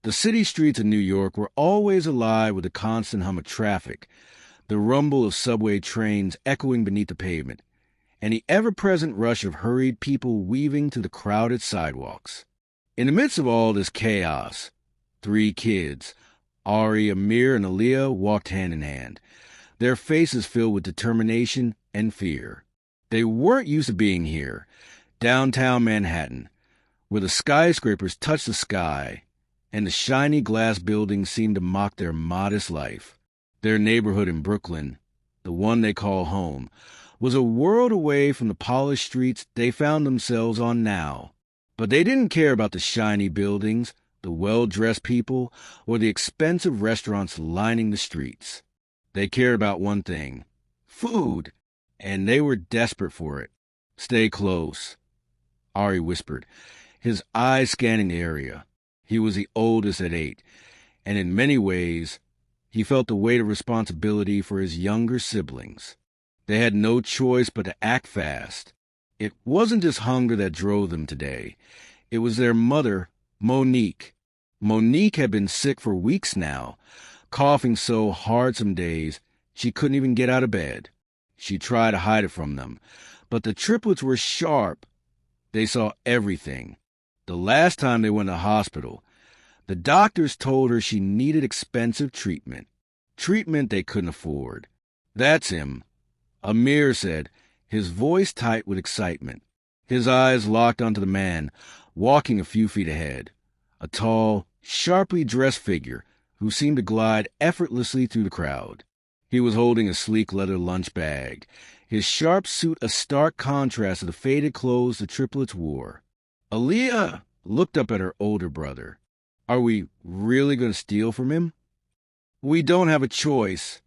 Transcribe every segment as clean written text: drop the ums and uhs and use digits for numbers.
The city streets of New York were always alive with the constant hum of traffic, the rumble of subway trains echoing beneath the pavement, and the ever-present rush of hurried people weaving through the crowded sidewalks. In the midst of all this chaos, 3 kids, Ari, Amir, and Aaliyah, walked hand in hand, their faces filled with determination and fear. They weren't used to being here, downtown Manhattan, where the skyscrapers touched the sky, and the shiny glass buildings seemed to mock their modest life. Their neighborhood in Brooklyn, the one they call home, was a world away from the polished streets they found themselves on now. But they didn't care about the shiny buildings, the well-dressed people, or the expensive restaurants lining the streets. They cared about one thing: food, and they were desperate for it. "Stay close," Ari whispered, his eyes scanning the area. He was the oldest at 8, and in many ways, he felt the weight of responsibility for his younger siblings. They had no choice but to act fast. It wasn't just hunger that drove them today. It was their mother, Monique. Monique had been sick for weeks now, coughing so hard some days she couldn't even get out of bed. She tried to hide it from them, but the triplets were sharp. They saw everything. The last time they went to the hospital, the doctors told her she needed expensive treatment they couldn't afford. "That's him," Amir said, his voice tight with excitement. His eyes locked onto the man, walking a few feet ahead, a tall, sharply dressed figure who seemed to glide effortlessly through the crowd. He was holding a sleek leather lunch bag, his sharp suit a stark contrast to the faded clothes the triplets wore. Aaliyah looked up at her older brother. "Are we really going to steal from him?" "We don't have a choice,"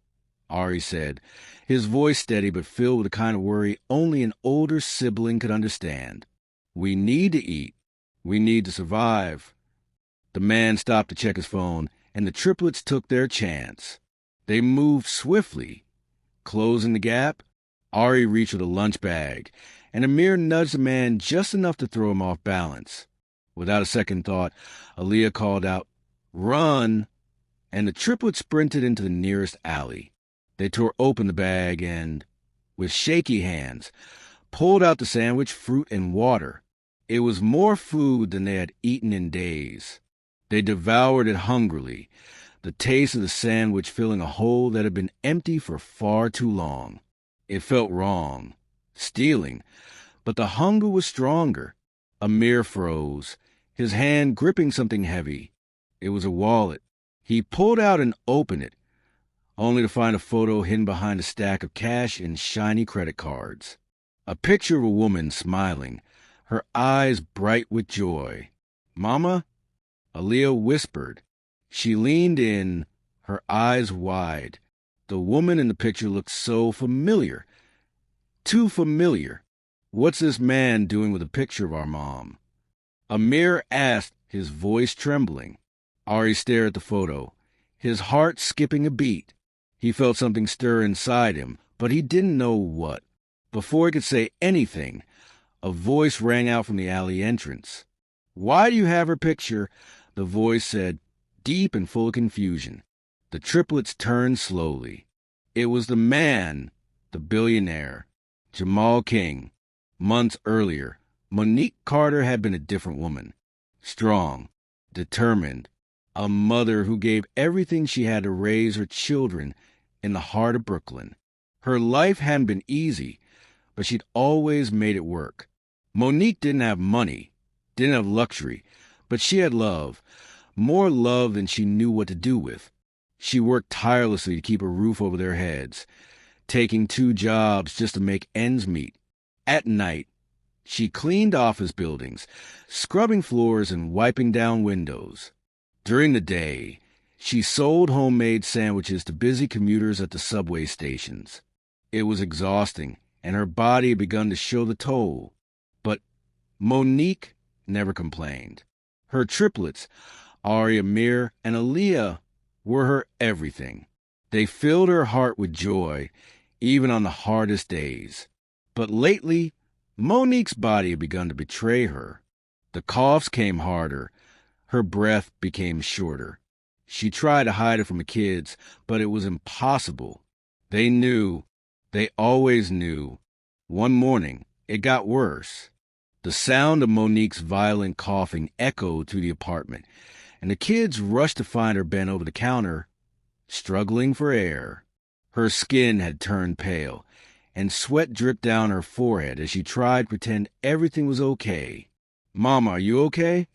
Ari said, his voice steady but filled with the kind of worry only an older sibling could understand. "We need to eat. We need to survive." The man stopped to check his phone, and the triplets took their chance. They moved swiftly. Closing the gap, Ari reached for the lunch bag, and Amir nudged the man just enough to throw him off balance. Without a second thought, Aaliyah called out, "Run!" and the triplets sprinted into the nearest alley. They tore open the bag and, with shaky hands, pulled out the sandwich, fruit, and water. It was more food than they had eaten in days. They devoured it hungrily, the taste of the sandwich filling a hole that had been empty for far too long. It felt wrong, stealing, but the hunger was stronger. Amir froze, his hand gripping something heavy. It was a wallet. He pulled out and opened it, only to find a photo hidden behind a stack of cash and shiny credit cards. A picture of a woman smiling, her eyes bright with joy. "Mama?" Aaliyah whispered. She leaned in, her eyes wide. The woman in the picture looked so familiar. Too familiar. "What's this man doing with a picture of our mom?" Amir asked, his voice trembling. Ari stared at the photo, his heart skipping a beat. He felt something stir inside him, but he didn't know what. Before he could say anything, a voice rang out from the alley entrance. "Why do you have her picture?" the voice said, deep and full of confusion. The triplets turned slowly. It was the man, the billionaire, Jamal King. Months earlier, Monique Carter had been a different woman. Strong, determined, a mother who gave everything she had to raise her children in the heart of Brooklyn. Her life hadn't been easy, but she'd always made it work. Monique didn't have money, didn't have luxury, but she had love, more love than she knew what to do with. She worked tirelessly to keep a roof over their heads, taking 2 jobs just to make ends meet. At night, she cleaned office buildings, scrubbing floors and wiping down windows. During the day, she sold homemade sandwiches to busy commuters at the subway stations. It was exhausting, and her body had begun to show the toll. But Monique never complained. Her triplets, Ari, Amir, and Aaliyah, were her everything. They filled her heart with joy, even on the hardest days. But lately, Monique's body had begun to betray her. The coughs came harder, Her breath became shorter. She tried to hide it from the kids, but it was impossible. They knew. They always knew. One morning, it got worse. The sound of Monique's violent coughing echoed through the apartment, and the kids rushed to find her bent over the counter, struggling for air. Her skin had turned pale, and sweat dripped down her forehead as she tried to pretend everything was okay. "Mama, are you okay?"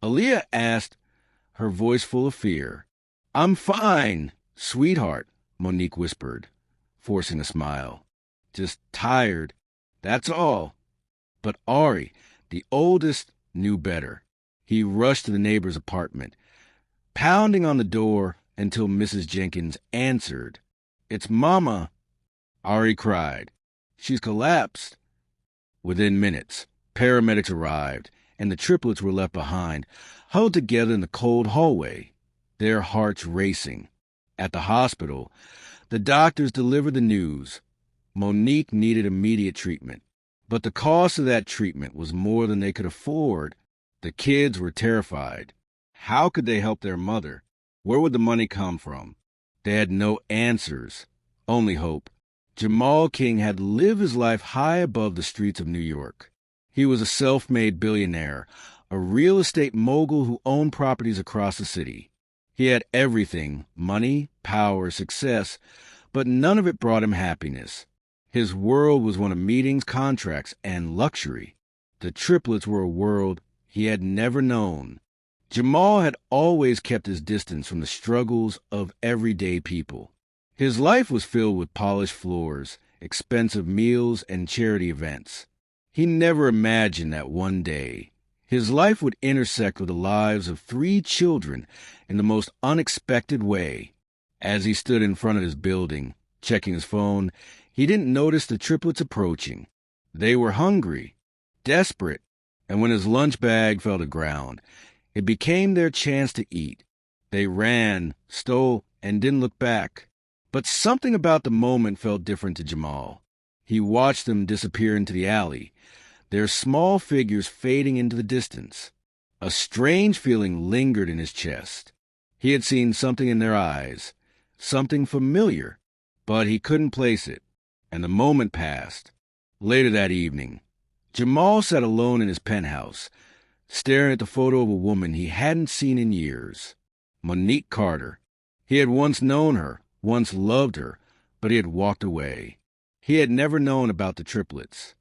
Aaliyah asked, her voice full of fear. "I'm fine, sweetheart," Monique whispered, forcing a smile. "Just tired, that's all." But Ari, the oldest, knew better. He rushed to the neighbor's apartment, pounding on the door until Mrs. Jenkins answered. "It's Mama," Ari cried. "She's collapsed." Within minutes, paramedics arrived, and the triplets were left behind, huddled together in the cold hallway, their hearts racing. At the hospital, the doctors delivered the news. Monique needed immediate treatment, but the cost of that treatment was more than they could afford. The kids were terrified. How could they help their mother? Where would the money come from? They had no answers, only hope. Jamal King had lived his life high above the streets of New York. He was a self-made billionaire, a real estate mogul who owned properties across the city. He had everything, money, power, success, but none of it brought him happiness. His world was one of meetings, contracts, and luxury. The triplets were a world he had never known. Jamal had always kept his distance from the struggles of everyday people. His life was filled with polished floors, expensive meals, and charity events. He never imagined that one day his life would intersect with the lives of 3 children in the most unexpected way. As he stood in front of his building, checking his phone, he didn't notice the triplets approaching. They were hungry, desperate, and when his lunch bag fell to ground, it became their chance to eat. They ran, stole, and didn't look back. But something about the moment felt different to Jamal. He watched them disappear into the alley, their small figures fading into the distance. A strange feeling lingered in his chest. He had seen something in their eyes, something familiar, but he couldn't place it, and the moment passed. Later that evening, Jamal sat alone in his penthouse, staring at the photo of a woman he hadn't seen in years, Monique Carter. He had once known her, once loved her, but he had walked away. He had never known about the triplets.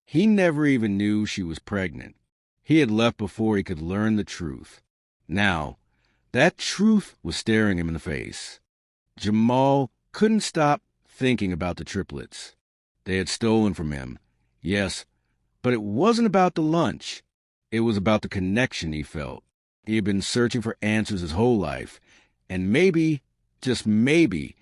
He never even knew she was pregnant. He had left before he could learn the truth. Now, that truth was staring him in the face. Jamal couldn't stop thinking about the triplets. They had stolen from him, yes, but it wasn't about the lunch. It was about the connection he felt. He had been searching for answers his whole life, and maybe, just maybe,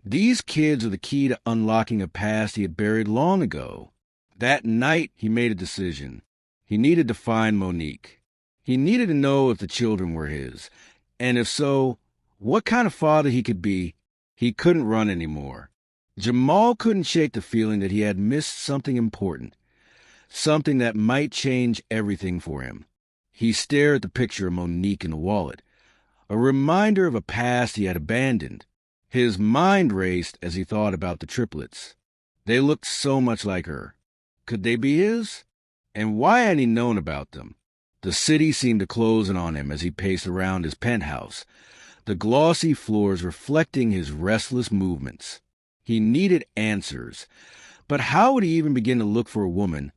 these kids are the key to unlocking a past he had buried long ago. That night, he made a decision. He needed to find Monique. He needed to know if the children were his, and if so, what kind of father he could be. He couldn't run anymore. Jamal couldn't shake the feeling that he had missed something important, something that might change everything for him. He stared at the picture of Monique in the wallet, a reminder of a past he had abandoned. His mind raced as he thought about the triplets. They looked so much like her. Could they be his? And why hadn't he known about them? The city seemed to close in on him as he paced around his penthouse, the glossy floors reflecting his restless movements. He needed answers, but how would he even begin to look for a woman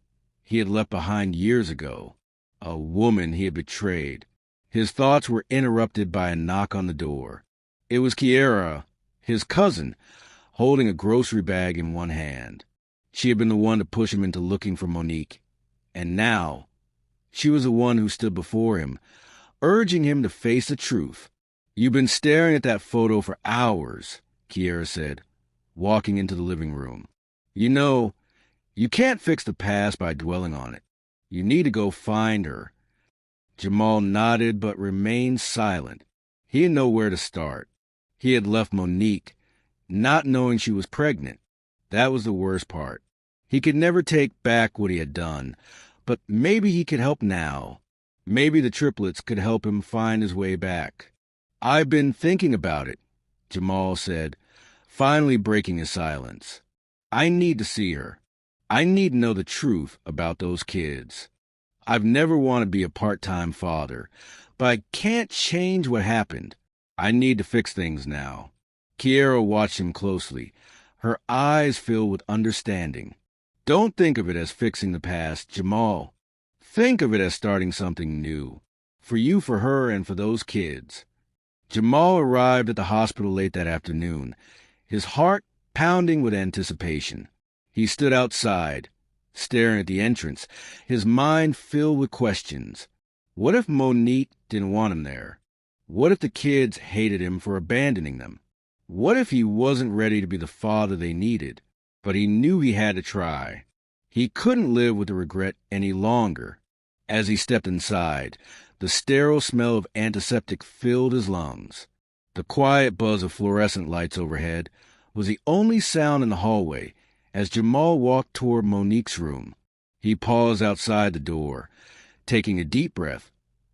he had left behind years ago? A woman he had betrayed. His thoughts were interrupted by a knock on the door. It was Kiera, his cousin, holding a grocery bag in one hand. She had been the one to push him into looking for Monique, and now she was the one who stood before him, urging him to face the truth. "You've been staring at that photo for hours," Kiera said, walking into the living room. "You know, you can't fix the past by dwelling on it. You need to go find her." Jamal nodded but remained silent. He didn't know where to start. He had left Monique, not knowing she was pregnant. That was the worst part. He could never take back what he had done, but maybe he could help now. Maybe the triplets could help him find his way back. "I've been thinking about it," Jamal said, finally breaking his silence. "I need to see her. I need to know the truth about those kids. I've never wanted to be a part-time father, but I can't change what happened. I need to fix things now." Kiera watched him closely, her eyes filled with understanding. "Don't think of it as fixing the past, Jamal. Think of it as starting something new. For you, for her, and for those kids." Jamal arrived at the hospital late that afternoon, his heart pounding with anticipation. He stood outside, staring at the entrance, his mind filled with questions. What if Monique didn't want him there? What if the kids hated him for abandoning them? What if he wasn't ready to be the father they needed? But he knew he had to try. He couldn't live with the regret any longer. As he stepped inside, the sterile smell of antiseptic filled his lungs. The quiet buzz of fluorescent lights overhead was the only sound in the hallway as Jamal walked toward Monique's room. He paused outside the door, taking a deep breath,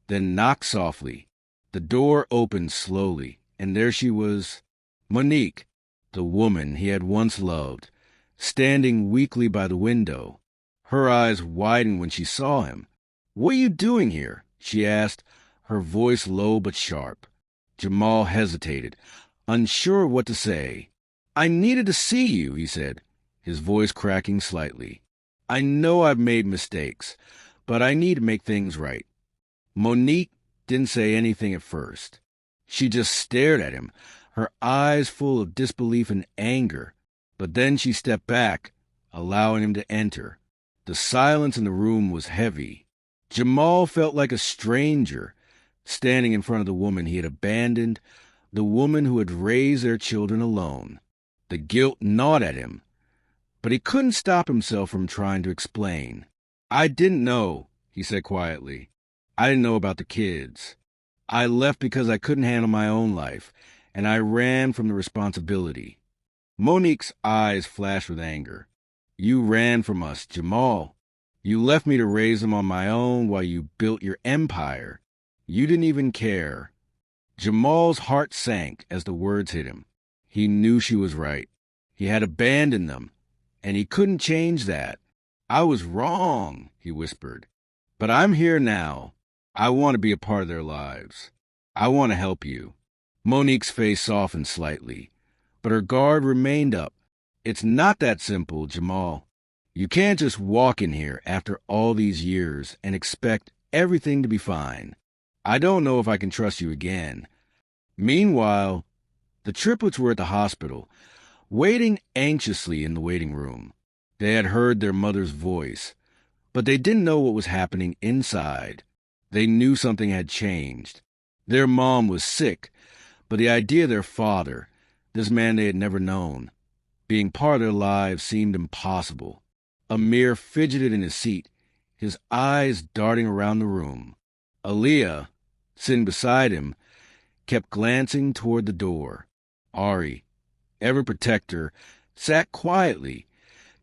then knocked softly. The door opened slowly, and there she was, Monique, the woman he had once loved, standing weakly by the window. Her eyes widened when she saw him. "What are you doing here?" she asked, her voice low but sharp. Jamal hesitated, unsure what to say. "I needed to see you," he said, his voice cracking slightly. "I know I've made mistakes, but I need to make things right." Monique didn't say anything at first. She just stared at him, her eyes full of disbelief and anger. But then she stepped back, allowing him to enter. The silence in the room was heavy. Jamal felt like a stranger, standing in front of the woman he had abandoned, the woman who had raised their children alone. The guilt gnawed at him, but he couldn't stop himself from trying to explain. "I didn't know," he said quietly. "I didn't know about the kids. I left because I couldn't handle my own life, and I ran from the responsibility." Monique's eyes flashed with anger. "You ran from us, Jamal. You left me to raise them on my own while you built your empire. You didn't even care." Jamal's heart sank as the words hit him. He knew she was right. He had abandoned them, and he couldn't change that. "I was wrong," he whispered. "But I'm here now. I want to be a part of their lives. I want to help you." Monique's face softened slightly, but her guard remained up. "It's not that simple, Jamal. You can't just walk in here after all these years and expect everything to be fine. I don't know if I can trust you again." Meanwhile, the triplets were at the hospital, waiting anxiously in the waiting room. They had heard their mother's voice, but they didn't know what was happening inside. They knew something had changed. Their mom was sick, but the idea of their father, this man they had never known, being part of their lives seemed impossible. Amir fidgeted in his seat, his eyes darting around the room. Aaliyah, sitting beside him, kept glancing toward the door. Ari, ever protector, sat quietly,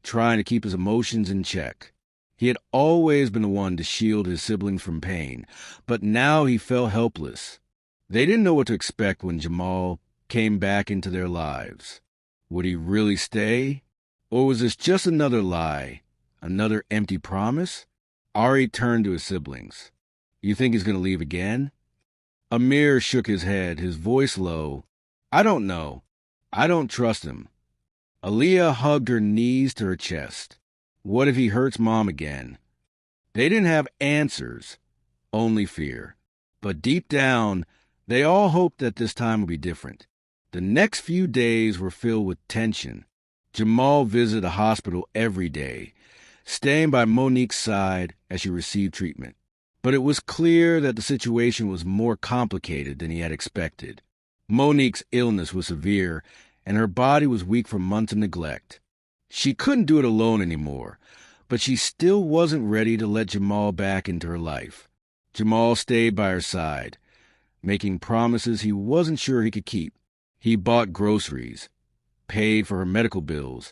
trying to keep his emotions in check. He had always been the one to shield his siblings from pain, but now he felt helpless. They didn't know what to expect when Jamal came back into their lives. Would he really stay? Or was this just another lie, another empty promise? Ari turned to his siblings. "You think he's going to leave again?" Amir shook his head, his voice low. "I don't know. I don't trust him." Aaliyah hugged her knees to her chest. What if he hurts Mom again? They didn't have answers, only fear. But deep down, they all hoped that this time would be different. The next few days were filled with tension. Jamal visited the hospital every day, staying by Monique's side as she received treatment. But it was clear that the situation was more complicated than he had expected. Monique's illness was severe, and her body was weak from months of neglect. She couldn't do it alone anymore, but she still wasn't ready to let Jamal back into her life. Jamal stayed by her side, making promises he wasn't sure he could keep. He bought groceries, paid for her medical bills,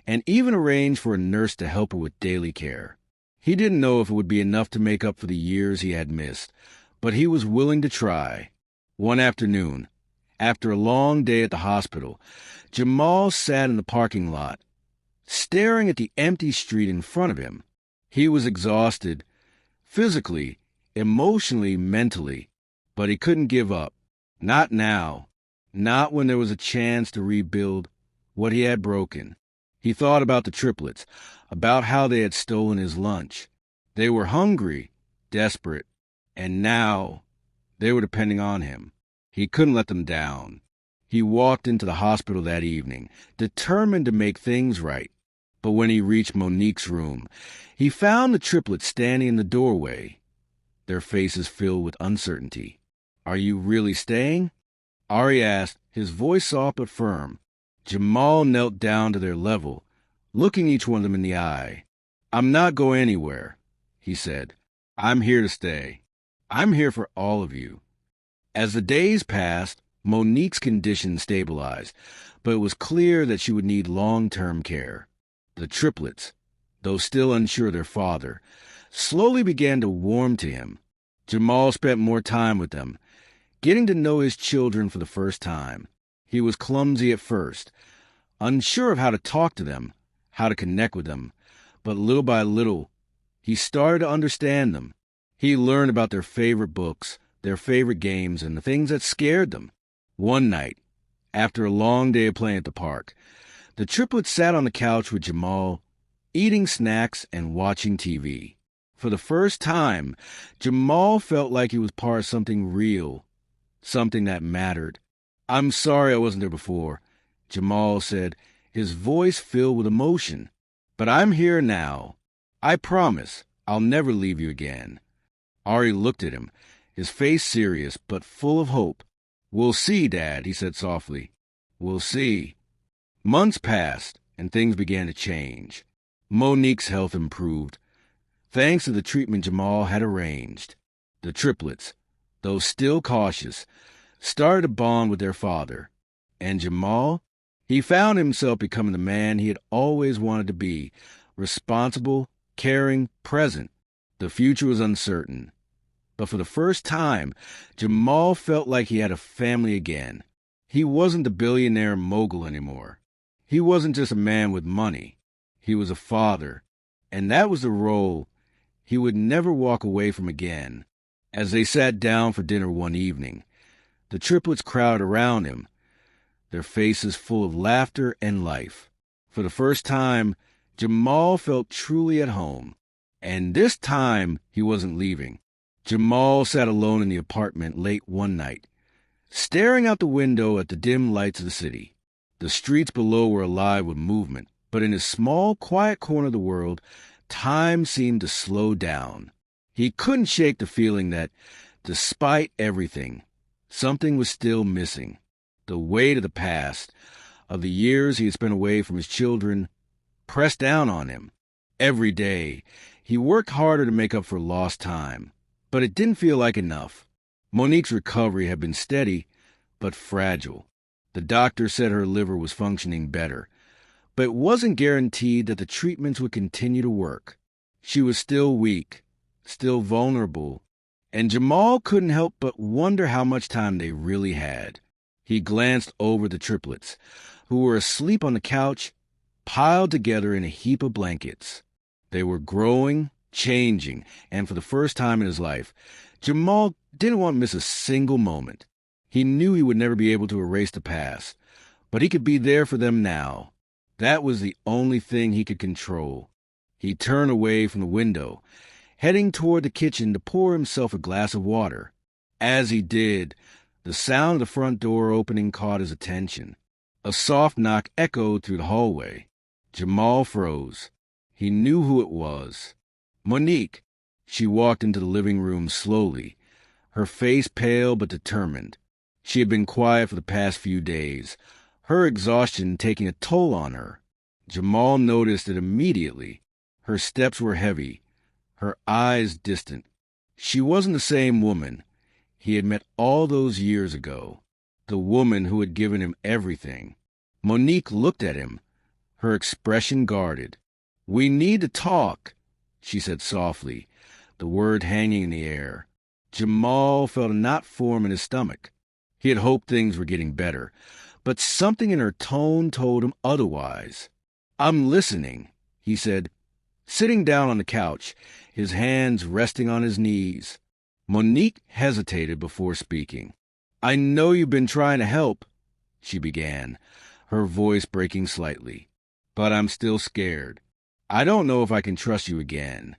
and even arranged for a nurse to help her with daily care. He didn't know if it would be enough to make up for the years he had missed, but he was willing to try. One afternoon, after a long day at the hospital, Jamal sat in the parking lot, staring at the empty street in front of him. He was exhausted, physically, emotionally, mentally, but he couldn't give up. Not now. Not when there was a chance to rebuild what he had broken. He thought about the triplets, about how they had stolen his lunch. They were hungry, desperate, and now they were depending on him. He couldn't let them down. He walked into the hospital that evening, determined to make things right. But when he reached Monique's room, he found the triplets standing in the doorway, their faces filled with uncertainty. "Are you really staying?" Ari asked, his voice soft but firm. Jamal knelt down to their level, looking each one of them in the eye. "I'm not going anywhere," he said. "I'm here to stay. I'm here for all of you." As the days passed, Monique's condition stabilized, but it was clear that she would need long-term care. The triplets, though still unsure of their father, slowly began to warm to him. Jamal spent more time with them, getting to know his children for the first time. He was clumsy at first, unsure of how to talk to them, how to connect with them, but little by little, he started to understand them. He learned about their favorite books, their favorite games, and the things that scared them. One night, after a long day of playing at the park, the triplets sat on the couch with Jamal, eating snacks and watching TV. For the first time, Jamal felt like he was part of something real, something that mattered. "I'm sorry I wasn't there before," Jamal said, his voice filled with emotion. "But I'm here now. I promise I'll never leave you again." Ari looked at him, his face serious but full of hope. "We'll see, Dad," he said softly. "We'll see." Months passed, and things began to change. Monique's health improved, thanks to the treatment Jamal had arranged. The triplets, though still cautious, started to bond with their father. And Jamal, he found himself becoming the man he had always wanted to be, responsible, caring, present. The future was uncertain. But for the first time, Jamal felt like he had a family again. He wasn't the billionaire mogul anymore. He wasn't just a man with money. He was a father, and that was the role he would never walk away from again. As they sat down for dinner one evening, the triplets crowded around him, their faces full of laughter and life. For the first time, Jamal felt truly at home. And this time, he wasn't leaving. Jamal sat alone in the apartment late one night, staring out the window at the dim lights of the city. The streets below were alive with movement, but in his small, quiet corner of the world, time seemed to slow down. He couldn't shake the feeling that, despite everything, something was still missing. The weight of the past, of the years he had spent away from his children, pressed down on him. Every day, he worked harder to make up for lost time, but it didn't feel like enough. Monique's recovery had been steady, but fragile. The doctor said her liver was functioning better, but it wasn't guaranteed that the treatments would continue to work. She was still weak, still vulnerable, and Jamal couldn't help but wonder how much time they really had. He glanced over the triplets, who were asleep on the couch, piled together in a heap of blankets. They were growing, changing, and for the first time in his life, Jamal didn't want to miss a single moment. He knew he would never be able to erase the past, but he could be there for them now. That was the only thing he could control. He turned away from the window, heading toward the kitchen to pour himself a glass of water. As he did, the sound of the front door opening caught his attention. A soft knock echoed through the hallway. Jamal froze. He knew who it was. Monique. She walked into the living room slowly, her face pale but determined. She had been quiet for the past few days, her exhaustion taking a toll on her. Jamal noticed it immediately. Her steps were heavy, her eyes distant. She wasn't the same woman he had met all those years ago, the woman who had given him everything. Monique looked at him, her expression guarded. "We need to talk," she said softly, the word hanging in the air. Jamal felt a knot form in his stomach. He had hoped things were getting better, but something in her tone told him otherwise. "I'm listening," he said, sitting down on the couch, his hands resting on his knees. Monique hesitated before speaking. "I know you've been trying to help," she began, her voice breaking slightly, "but I'm still scared. I don't know if I can trust you again."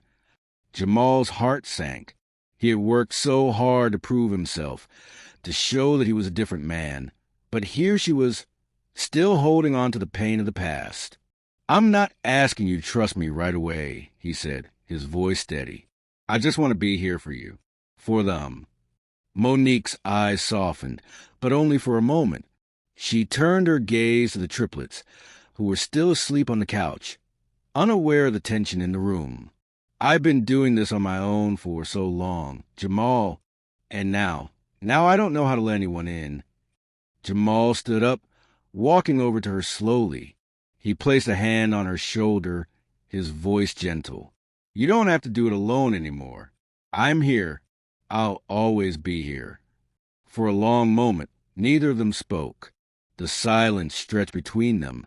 Jamal's heart sank. He had worked so hard to prove himself, to show that he was a different man, but here she was, still holding on to the pain of the past. "I'm not asking you to trust me right away," he said, his voice steady. "I just want to be here for you, for them." Monique's eyes softened, but only for a moment. She turned her gaze to the triplets, who were still asleep on the couch, unaware of the tension in the room. "I've been doing this on my own for so long, Jamal, and now I don't know how to let anyone in." Jamal stood up, walking over to her slowly. He placed a hand on her shoulder, his voice gentle. "You don't have to do it alone anymore. I'm here. I'll always be here." For a long moment, neither of them spoke. The silence stretched between them,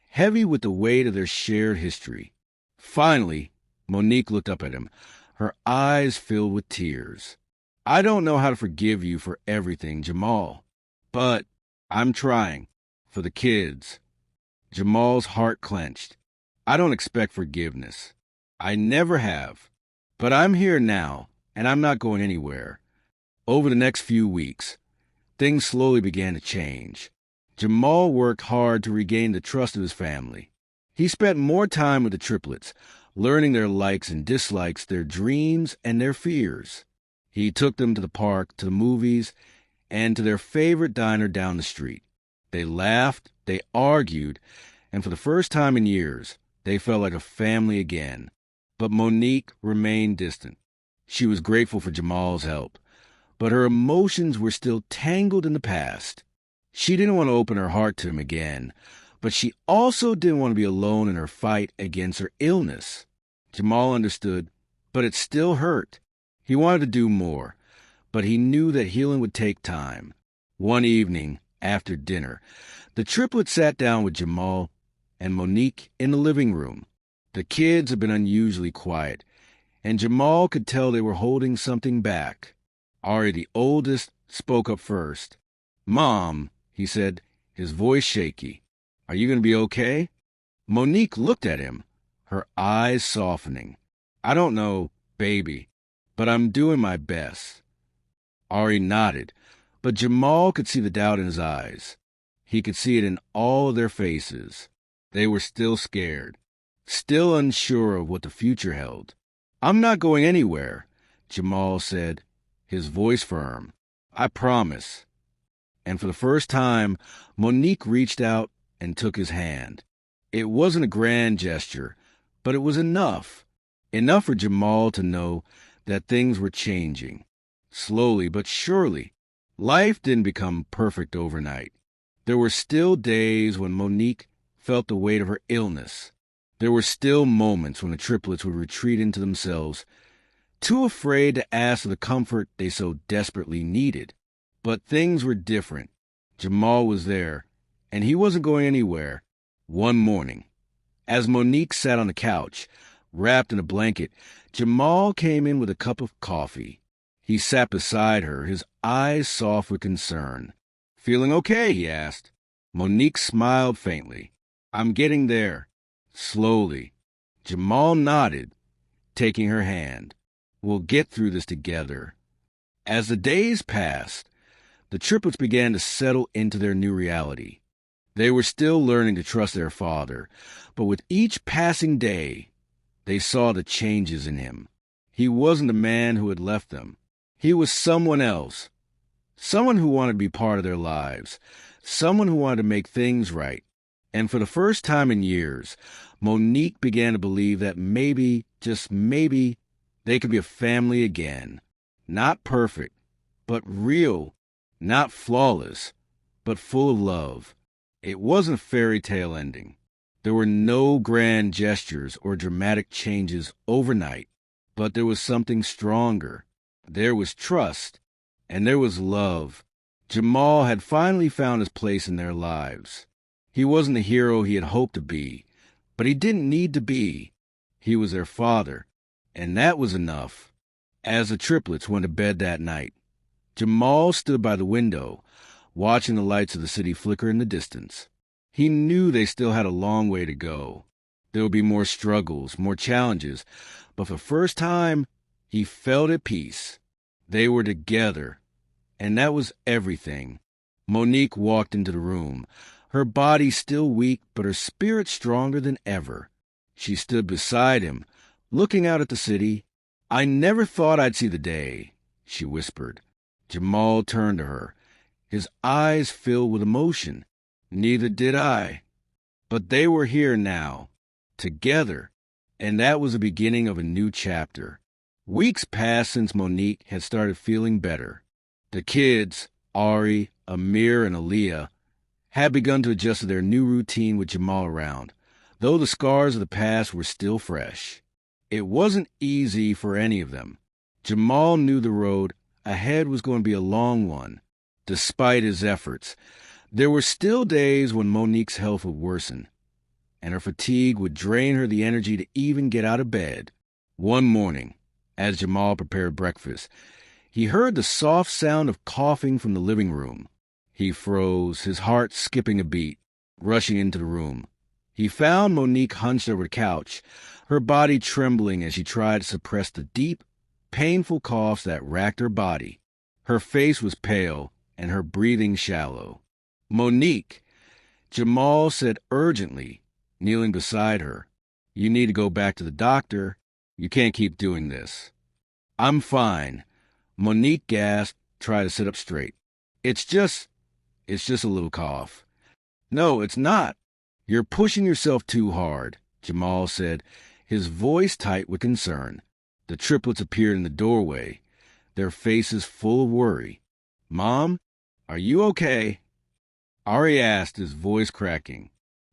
heavy with the weight of their shared history. Finally, Monique looked up at him, her eyes filled with tears. "I don't know how to forgive you for everything, Jamal, but I'm trying, for the kids." Jamal's heart clenched. "I don't expect forgiveness. I never have. But I'm here now, and I'm not going anywhere." Over the next few weeks, things slowly began to change. Jamal worked hard to regain the trust of his family. He spent more time with the triplets, learning their likes and dislikes, their dreams and their fears. He took them to the park, to the movies, and to their favorite diner down the street. They laughed, they argued, and for the first time in years, they felt like a family again. But Monique remained distant. She was grateful for Jamal's help, but her emotions were still tangled in the past. She didn't want to open her heart to him again, but she also didn't want to be alone in her fight against her illness. Jamal understood, but it still hurt. He wanted to do more, but he knew that healing would take time. One evening, after dinner, the triplets sat down with Jamal and Monique in the living room. The kids had been unusually quiet, and Jamal could tell they were holding something back. Ari, the oldest, spoke up first. "Mom," he said, his voice shaky, "are you going to be okay?" Monique looked at him, her eyes softening. "I don't know, baby, but I'm doing my best." Ari nodded, but Jamal could see the doubt in his eyes. He could see it in all of their faces. They were still scared, still unsure of what the future held. "I'm not going anywhere," Jamal said, his voice firm. "I promise." And for the first time, Monique reached out and took his hand. It wasn't a grand gesture, but it was enough. Enough for Jamal to know that things were changing. Slowly but surely. Life didn't become perfect overnight. There were still days when Monique felt the weight of her illness. There were still moments when the triplets would retreat into themselves, too afraid to ask for the comfort they so desperately needed. But things were different. Jamal was there, and he wasn't going anywhere. One morning, as Monique sat on the couch, wrapped in a blanket, Jamal came in with a cup of coffee. He sat beside her, his eyes soft with concern. "Feeling okay?" he asked. Monique smiled faintly. "I'm getting there." Slowly. Jamal nodded, taking her hand. "We'll get through this together." As the days passed, the triplets began to settle into their new reality. They were still learning to trust their father, but with each passing day, they saw the changes in him. He wasn't the man who had left them. He was someone else, someone who wanted to be part of their lives, someone who wanted to make things right. And for the first time in years, Monique began to believe that maybe, just maybe, they could be a family again. Not perfect, but real. Not flawless, but full of love. It wasn't a fairy tale ending. There were no grand gestures or dramatic changes overnight, but there was something stronger. There was trust, and there was love. Jamal had finally found his place in their lives. He wasn't the hero he had hoped to be, but he didn't need to be. He was their father, and that was enough. As the triplets went to bed that night, Jamal stood by the window, watching the lights of the city flicker in the distance. He knew they still had a long way to go. There would be more struggles, more challenges, but for the first time, he felt at peace. They were together, and that was everything. Monique walked into the room, her body still weak, but her spirit stronger than ever. She stood beside him, looking out at the city. "I never thought I'd see the day," she whispered. Jamal turned to her, his eyes filled with emotion. "Neither did I." But they were here now, together, and that was the beginning of a new chapter. Weeks passed since Monique had started feeling better. The kids, Ari, Amir, and Aaliyah, had begun to adjust to their new routine with Jamal around, though the scars of the past were still fresh. It wasn't easy for any of them. Jamal knew the road ahead was going to be a long one. Despite his efforts, there were still days when Monique's health would worsen, and her fatigue would drain her the energy to even get out of bed. One morning, as Jamal prepared breakfast, he heard the soft sound of coughing from the living room. He froze, his heart skipping a beat, rushing into the room. He found Monique hunched over the couch, her body trembling as she tried to suppress the deep, painful coughs that racked her body. Her face was pale, and her breathing shallow. "Monique," Jamal said urgently, kneeling beside her. "You need to go back to the doctor. You can't keep doing this." "I'm fine." Monique gasped, tried to sit up straight. It's just a little cough." "No, it's not. You're pushing yourself too hard," Jamal said, his voice tight with concern. The triplets appeared in the doorway, their faces full of worry. "Mom, are you okay?" Ari asked, his voice cracking.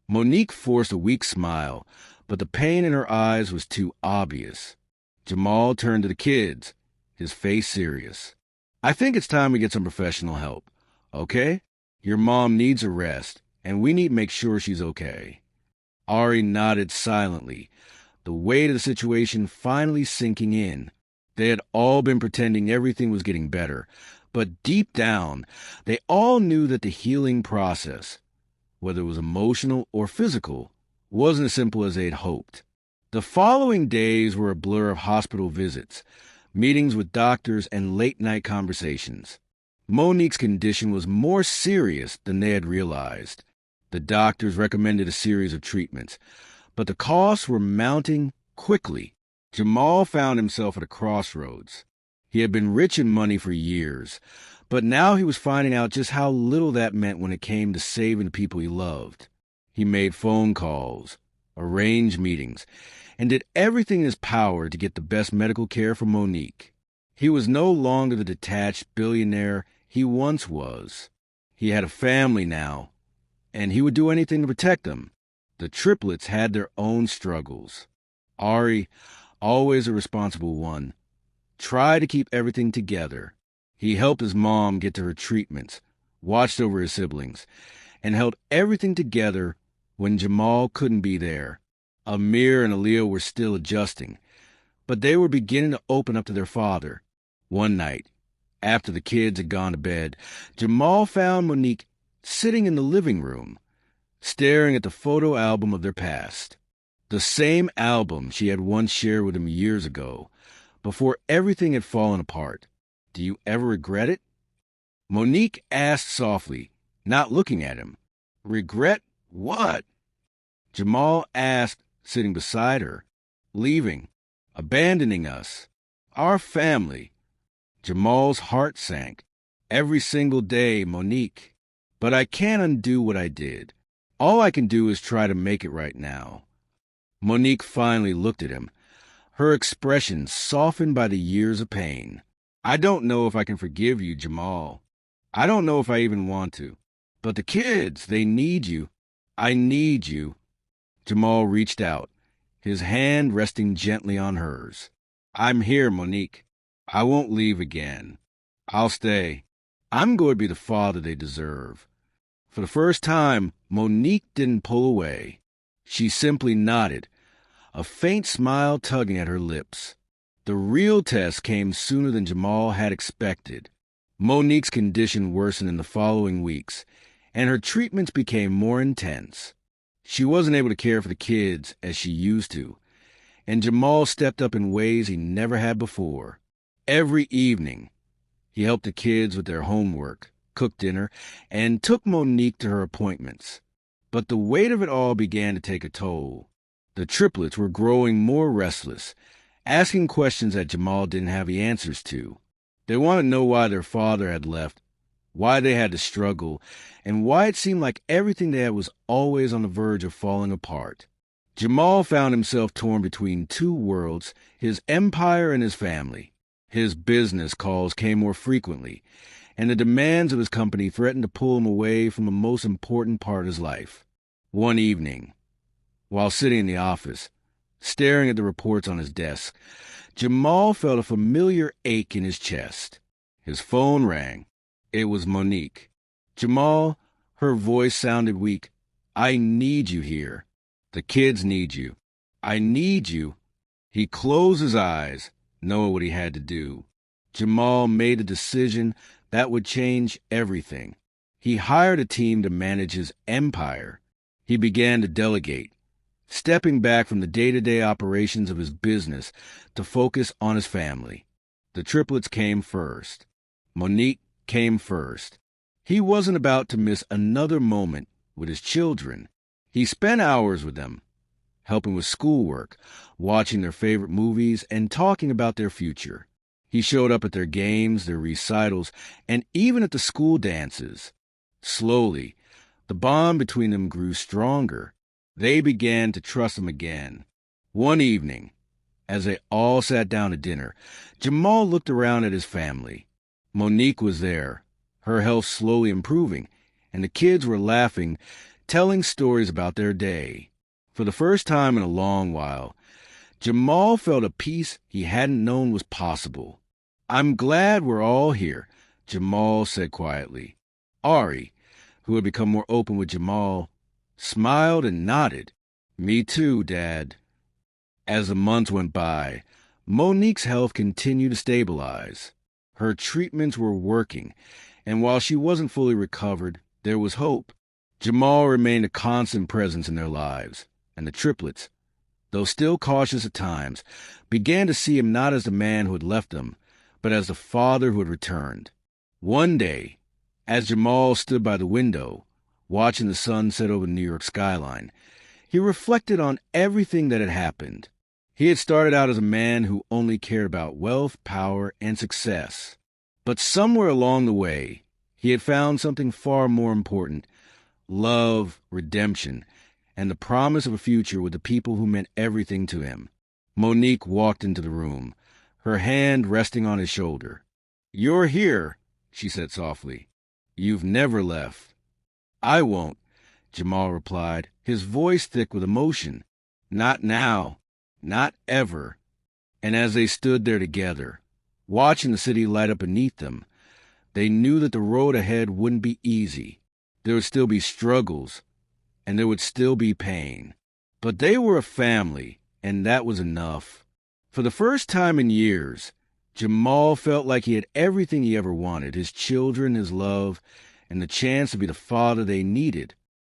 Monique forced a weak smile, but the pain in her eyes was too obvious. Jamal turned to the kids, his face serious. "I think it's time we get some professional help, okay? Your mom needs a rest, and we need to make sure she's okay." Ari nodded silently, the weight of the situation finally sinking in. They had all been pretending everything was getting better, but deep down, they all knew that the healing process, whether it was emotional or physical, wasn't as simple as they'd hoped. The following days were a blur of hospital visits, meetings with doctors, and late-night conversations. Monique's condition was more serious than they had realized. The doctors recommended a series of treatments, but the costs were mounting quickly. Jamal found himself at a crossroads. He had been rich in money for years, but now he was finding out just how little that meant when it came to saving the people he loved. He made phone calls, arranged meetings, and did everything in his power to get the best medical care for Monique. He was no longer the detached billionaire he once was. He had a family now, and he would do anything to protect them. The triplets had their own struggles. Ari, always a responsible one, tried to keep everything together. He helped his mom get to her treatments, watched over his siblings, and held everything together when Jamal couldn't be there. Amir and Aaliyah were still adjusting, but they were beginning to open up to their father. One night, after the kids had gone to bed, Jamal found Monique sitting in the living room, staring at the photo album of their past. The same album she had once shared with him years ago, before everything had fallen apart. "Do you ever regret it?" Monique asked softly, not looking at him. "Regret what?" Jamal asked, sitting beside her. "Leaving, abandoning us, our family." Jamal's heart sank. "Every single day, Monique. But I can't undo what I did. All I can do is try to make it right now." Monique finally looked at him, her expression softened by the years of pain. "I don't know if I can forgive you, Jamal. I don't know if I even want to. But the kids, they need you. I need you." Jamal reached out, his hand resting gently on hers. "I'm here, Monique. I won't leave again. I'll stay. I'm going to be the father they deserve." For the first time, Monique didn't pull away. She simply nodded, a faint smile tugging at her lips. The real test came sooner than Jamal had expected. Monique's condition worsened in the following weeks, and her treatments became more intense. She wasn't able to care for the kids as she used to, and Jamal stepped up in ways he never had before. Every evening, he helped the kids with their homework, cooked dinner, and took Monique to her appointments. But the weight of it all began to take a toll. The triplets were growing more restless, asking questions that Jamal didn't have the answers to. They wanted to know why their father had left, why they had to struggle, and why it seemed like everything they had was always on the verge of falling apart. Jamal found himself torn between two worlds, his empire and his family. His business calls came more frequently, and the demands of his company threatened to pull him away from the most important part of his life. One evening, while sitting in the office, staring at the reports on his desk, Jamal felt a familiar ache in his chest. His phone rang. It was Monique. "Jamal," her voice sounded weak, "I need you here. The kids need you. I need you." He closed his eyes, knowing what he had to do. Jamal made a decision that would change everything. He hired a team to manage his empire. He began to delegate, stepping back from the day-to-day operations of his business to focus on his family. The triplets came first. Monique came first. He wasn't about to miss another moment with his children. He spent hours with them, helping with schoolwork, watching their favorite movies, and talking about their future. He showed up at their games, their recitals, and even at the school dances. Slowly, the bond between them grew stronger. They began to trust him again. One evening, as they all sat down to dinner, Jamal looked around at his family. Monique was there, her health slowly improving, and the kids were laughing, telling stories about their day. For the first time in a long while, Jamal felt a peace he hadn't known was possible. "I'm glad we're all here," Jamal said quietly. Ari, who had become more open with Jamal, smiled and nodded. "Me too, Dad." As the months went by, Monique's health continued to stabilize. Her treatments were working, and while she wasn't fully recovered, there was hope. Jamal remained a constant presence in their lives, and the triplets, though still cautious at times, began to see him not as the man who had left them, but as the father who had returned. One day, as Jamal stood by the window, watching the sun set over the New York skyline, he reflected on everything that had happened. He had started out as a man who only cared about wealth, power, and success. But somewhere along the way, he had found something far more important: love, redemption, and the promise of a future with the people who meant everything to him. Monique walked into the room, her hand resting on his shoulder. "You're here," she said softly. "You've never left." "I won't," Jamal replied, his voice thick with emotion. "Not now. Not ever." And as they stood there together, watching the city light up beneath them, they knew that the road ahead wouldn't be easy. There would still be struggles, and there would still be pain. But they were a family, and that was enough. For the first time in years, Jamal felt like he had everything he ever wanted: his children, his love, and the chance to be the father they needed.